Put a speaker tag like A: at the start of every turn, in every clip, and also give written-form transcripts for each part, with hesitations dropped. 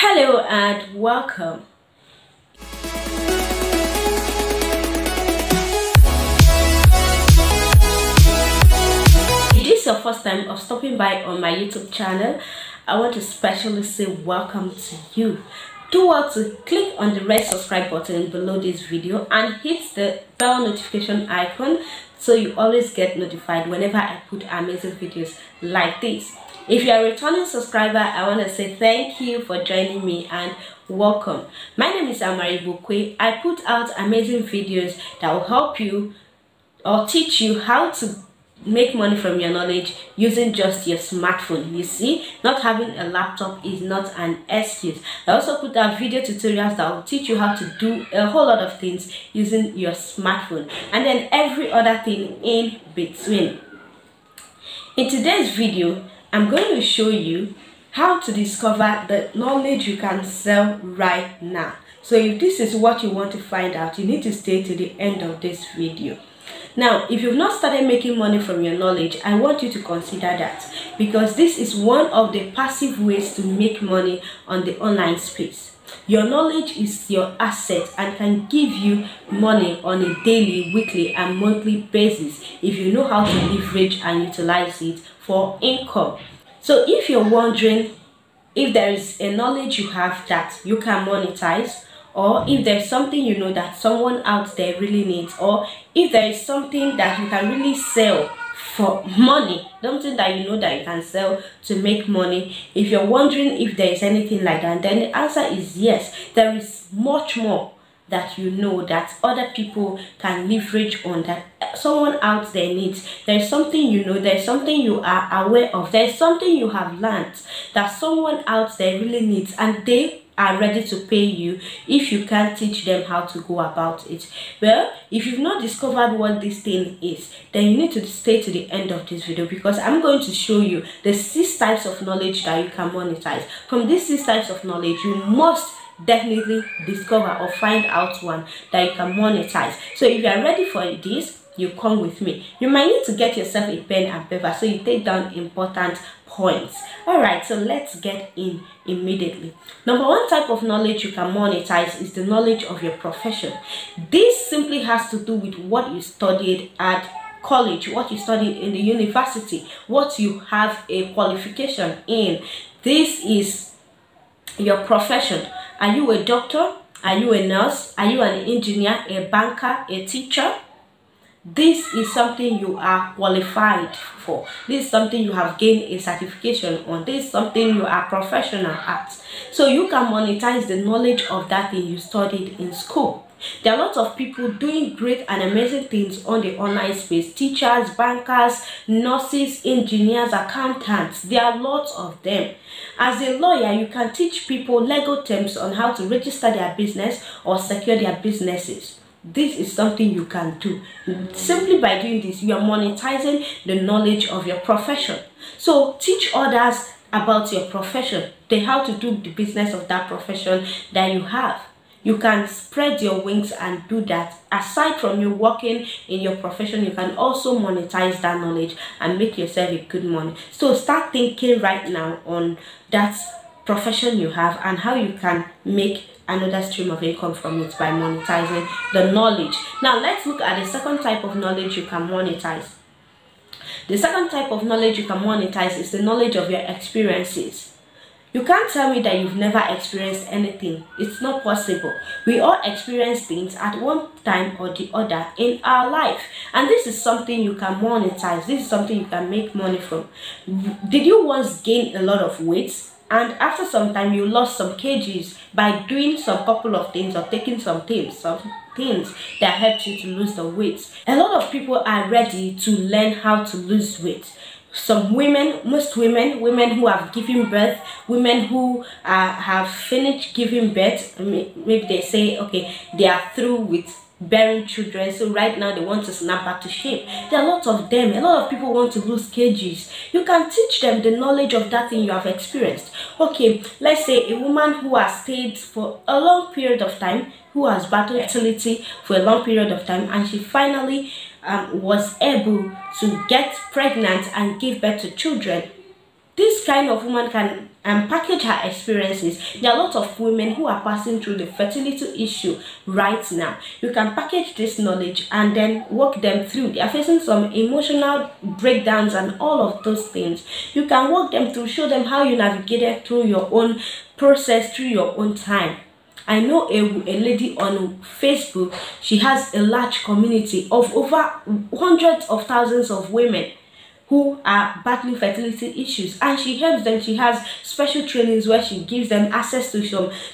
A: Hello and welcome. If this is your first time of stopping by on my YouTube channel, I want to specially say welcome to you. Do well to click on the red subscribe button below this video and hit the bell notification icon so you always get notified whenever I put amazing videos like this. If you are a returning subscriber, I want to say thank you for joining me and welcome. My name is Amara Igbokwe. I put out amazing videos that will help you or teach you how to make money from your knowledge using just your smartphone. You see, not having a laptop is not an excuse. I also put out video tutorials that will teach you how to do a whole lot of things using your smartphone, and then every other thing in between. In today's video, I'm going to show you how to discover the knowledge you can sell right now. So if this is what you want to find out, you need to stay to the end of this video. Now, if you've not started making money from your knowledge, I want you to consider that, because this is one of the passive ways to make money on the online space. Your knowledge is your asset and can give you money on a daily, weekly, and monthly basis if you know how to leverage and utilize it for income. So if you're wondering if there is a knowledge you have that you can monetize, or if there's something you know that someone out there really needs, or if there is something that you can really sell for money, something that you know that you can sell to make money, if you're wondering if there is anything like that, then the answer is yes. There is much more that you know that other people can leverage on, that someone out there needs. There's something you know, there's something you are aware of, there's something you have learned that someone out there really needs, and they are ready to pay you if you can teach them how to go about it. Well, if you've not discovered what this thing is, then you need to stay to the end of this video, because I'm going to show you the 6 types of knowledge that you can monetize. From these 6 types of knowledge, you must definitely discover or find out one that you can monetize. So if you are ready for this, you come with me. You might need to get yourself a pen and paper so you take down important points. Alright, so let's get in immediately. Number 1 type of knowledge you can monetize is the knowledge of your profession. This simply has to do with what you studied at college, what you studied in the university, what you have a qualification in. This is your profession. Are you a doctor? Are you a nurse? Are you an engineer, a banker, a teacher? This is something you are qualified for. This is something you have gained a certification on. This is something you are professional at. So you can monetize the knowledge of that thing you studied in school. There are lots of people doing great and amazing things on the online space. Teachers, bankers, nurses, engineers, accountants. There are lots of them. As a lawyer, you can teach people legal terms on how to register their business or secure their businesses. This is something you can do. Simply by doing this, you are monetizing the knowledge of your profession. So teach others about your profession, how to do the business of that profession that you have. You can spread your wings and do that. Aside from you working in your profession, you can also monetize that knowledge and make yourself a good money. So start thinking right now on that profession you have and how you can make another stream of income from it by monetizing the knowledge. Now let's look at the second type of knowledge you can monetize. The second type of knowledge you can monetize is the knowledge of your experiences. You can't tell me that you've never experienced anything. It's not possible. We all experience things at one time or the other in our life, and this is something you can monetize. This is something you can make money from. Did you once gain a lot of weight, and after some time you lost some kgs by doing some couple of things or taking some things that helped you to lose the weight? A lot of people are ready to learn how to lose weight. Some women, most women who have given birth, women who have finished giving birth, maybe they say, okay, they are through with bearing children, so right now they want to snap back to shape. There are lots of them. A lot of people want to lose kgs. You can teach them the knowledge of that thing you have experienced. Okay, let's say a woman who has stayed for a long period of time, who has battled fertility for a long period of time, and she finally was able to get pregnant and give birth to children. This kind of woman can and package her experiences. There are a lot of women who are passing through the fertility issue right now. You can package this knowledge and then walk them through. They are facing some emotional breakdowns and all of those things. You can walk them through, show them how you navigated through your own process, through your own time. I know a lady on Facebook. She has a large community of over hundreds of thousands of women who are battling fertility issues, and she helps them. She has special trainings where she gives them access to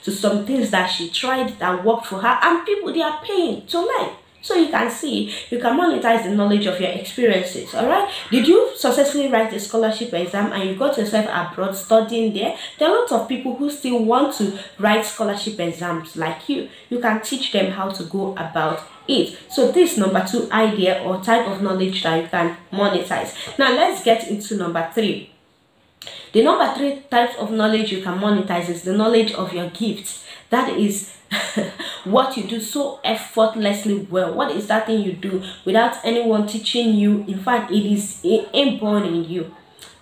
A: some things that she tried that worked for her, and people, they are paying to learn. So you can see, you can monetize the knowledge of your experiences. All right, did you successfully write a scholarship exam and you got yourself abroad studying there? There are lots of people who still want to write scholarship exams like you. You can teach them how to go about it. So this number 2 idea or type of knowledge that you can monetize. Now let's get into number 3. The number 3 types of knowledge you can monetize is the knowledge of your gifts. That is what you do so effortlessly well. What is that thing you do without anyone teaching you? In fact, it is inborn in you.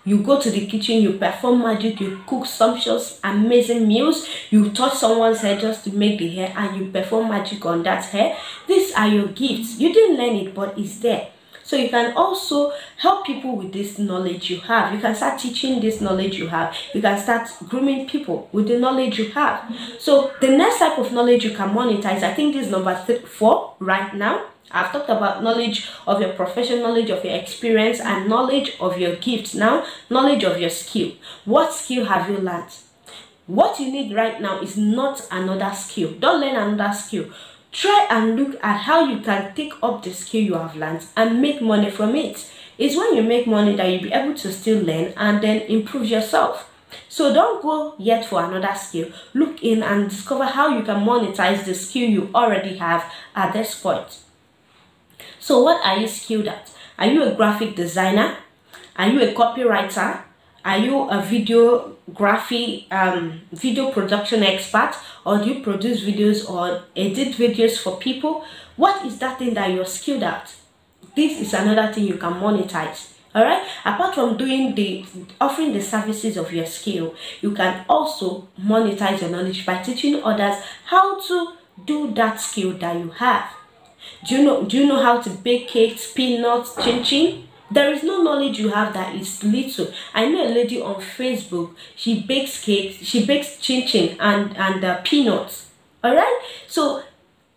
A: You go to the kitchen, you perform magic, you cook sumptuous, amazing meals, you touch someone's hair just to make the hair, and you perform magic on that hair. These are your gifts. You didn't learn it, but it's there. So you can also help people with this knowledge you have. You can start teaching this knowledge you have. You can start grooming people with the knowledge you have. So the next type of knowledge you can monetize, I think this is number 4 right now. I've talked about knowledge of your profession, knowledge of your experience, and knowledge of your gifts. Now, knowledge of your skill. What skill have you learned? What you need right now is not another skill. Don't learn another skill. Try and look at how you can take up the skill you have learned and make money from it. It's when you make money that you'll be able to still learn and then improve yourself. So don't go yet for another skill. Look in and discover how you can monetize the skill you already have at this point. So what are you skilled at? Are you a graphic designer? Are you a copywriter? Are you a videography, video production expert? Or do you produce videos or edit videos for people? What is that thing that you're skilled at? This is another thing you can monetize. Alright, apart from offering the services of your skill, you can also monetize your knowledge by teaching others how to do that skill that you have. Do you know how to bake cakes, peanuts, chin-chin? There is no knowledge you have that is little. I know a lady on Facebook, she bakes cakes, she bakes chin-chin and peanuts. Alright? So,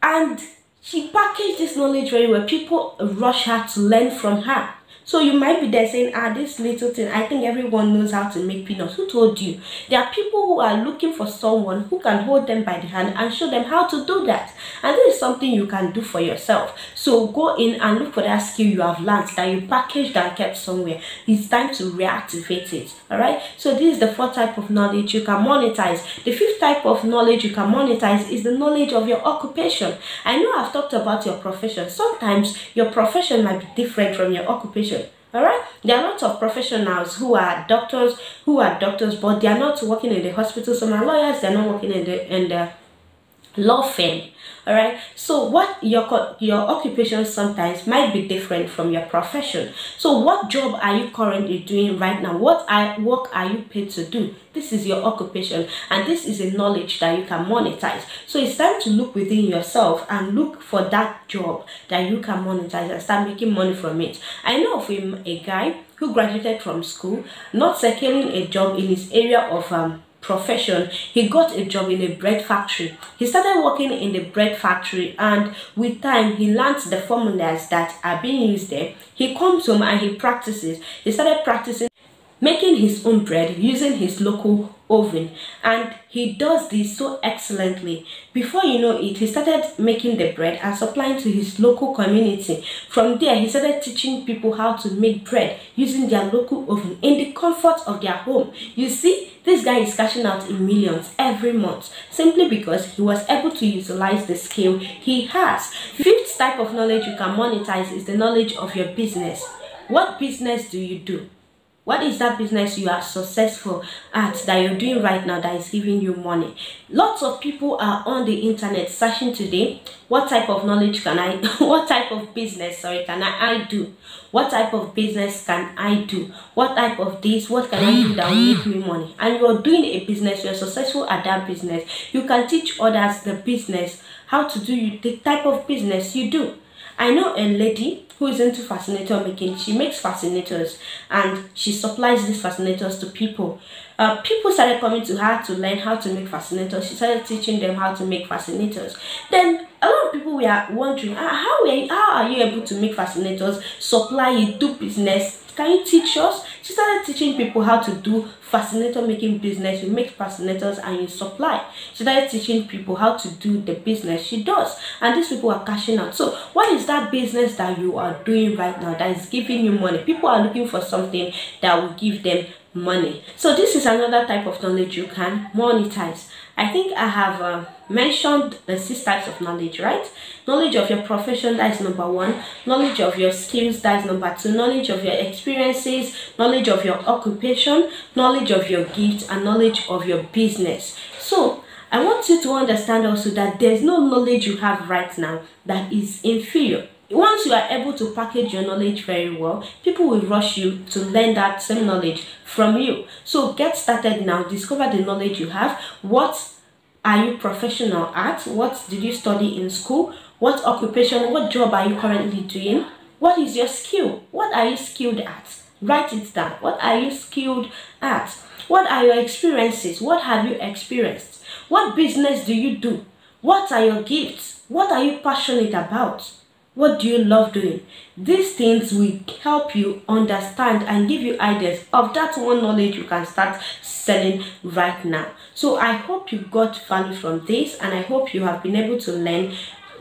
A: and she packaged this knowledge very well. People rush her to learn from her. So you might be there saying, this little thing, I think everyone knows how to make peanuts. Who told you? There are people who are looking for someone who can hold them by the hand and show them how to do that. And this is something you can do for yourself. So go in and look for that skill you have learned that you packaged and kept somewhere. It's time to reactivate it. Alright? So this is the 4th type of knowledge you can monetize. The 5th type of knowledge you can monetize is the knowledge of your occupation. I know I've talked about your profession. Sometimes your profession might be different from your occupation. Alright, there are lots of professionals who are doctors, but they are not working in the hospital. Some are lawyers, they are not working in the law firm. Alright, so what your occupation sometimes might be different from your profession. So what job are you currently doing right now? What work are you paid to do? This is your occupation, and this is a knowledge that you can monetize. So it's time to look within yourself and look for that job that you can monetize and start making money from it. I know of a guy who graduated from school, not securing a job in his area of profession. He got a job in a bread factory. He started working in the bread factory, and with time he learned the formulas that are being used there. He comes home and he practices. He started practicing making his own bread using his local oven, and he does this so excellently. Before you know it, he started making the bread and supplying to his local community. From there, he started teaching people how to make bread using their local oven in the comfort of their home. You see, this guy is cashing out in millions every month simply because he was able to utilize the skill he has. 5th type of knowledge you can monetize is the knowledge of your business. What business do you do? What is that business you are successful at that you're doing right now that is giving you money? Lots of people are on the internet searching today, what type of knowledge can I what type of business can I do? What type of business can I do? What type of this? What can I do that will make me money? And you're doing a business, you're successful at that business. You can teach others the business, how to do the type of business you do. I know a lady who is into fascinator making. She makes fascinators and she supplies these fascinators to people. People started coming to her to learn how to make fascinators. She started teaching them how to make fascinators. Then a lot of people were wondering, how are you able to make fascinators, supply it, do business? Can you teach us? She started teaching people how to do fascinator making business. You make fascinators and you supply. She started teaching people how to do the business she does, and these people are cashing out. So what is that business that you are doing right now that is giving you money? People are looking for something that will give them money. So this is another type of knowledge you can monetize. I think I have mentioned the 6 types of knowledge, right? Knowledge of your profession, that is number 1. Knowledge of your skills, that is number 2. Knowledge of your experiences, knowledge of your occupation, knowledge of your gifts, and knowledge of your business. So I want you to understand also that there's no knowledge you have right now that is inferior. Once you are able to package your knowledge very well, people will rush you to learn that same knowledge from you. So get started now. Discover the knowledge you have. What are you professional at? What did you study in school? What occupation, what job are you currently doing? What is your skill? What are you skilled at? Write it down. What are you skilled at? What are your experiences? What have you experienced? What business do you do? What are your gifts? What are you passionate about? What do you love doing? These things will help you understand and give you ideas of that one knowledge you can start selling right now. So I hope you got value from this, and I hope you have been able to learn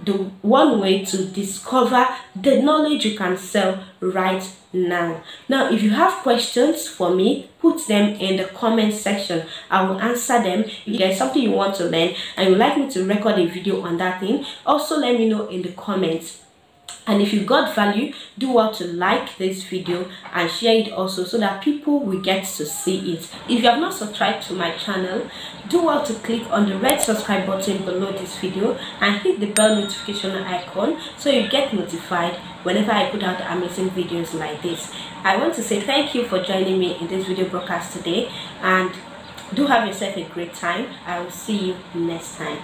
A: the one way to discover the knowledge you can sell right now. Now, if you have questions for me, put them in the comment section. I will answer them. If there's something you want to learn and you would like me to record a video on that thing, also let me know in the comments. And if you got value, do well to like this video and share it also, so that people will get to see it. If you have not subscribed to my channel, do well to click on the red subscribe button below this video and hit the bell notification icon so you get notified whenever I put out amazing videos like this. I want to say thank you for joining me in this video broadcast today, and do have yourself a great time. I will see you next time.